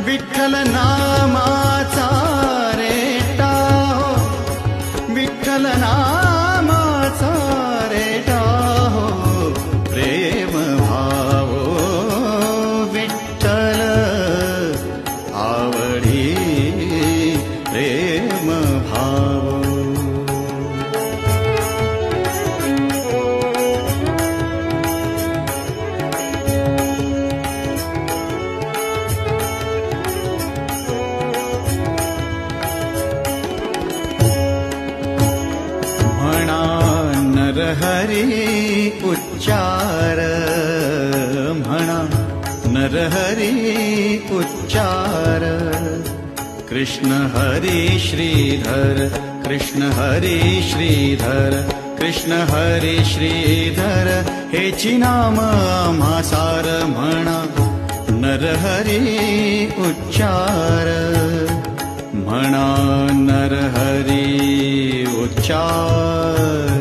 विठ्ठल नामाचा रेटा हो, विठ्ठल नामाचा रेटा हो, प्रेम भाव विठ्ठल आवडी प्रेम भाव। नरहरी उच्चार म्हणा, नरहरी उच्चार, कृष्ण हरी श्रीधर, कृष्ण हरी श्रीधर, कृष्ण हरी श्रीधर, हेची नाम आम्हा सार म्हणा। नरहरी उच्चार म्हणा, नरहरी उच्चार।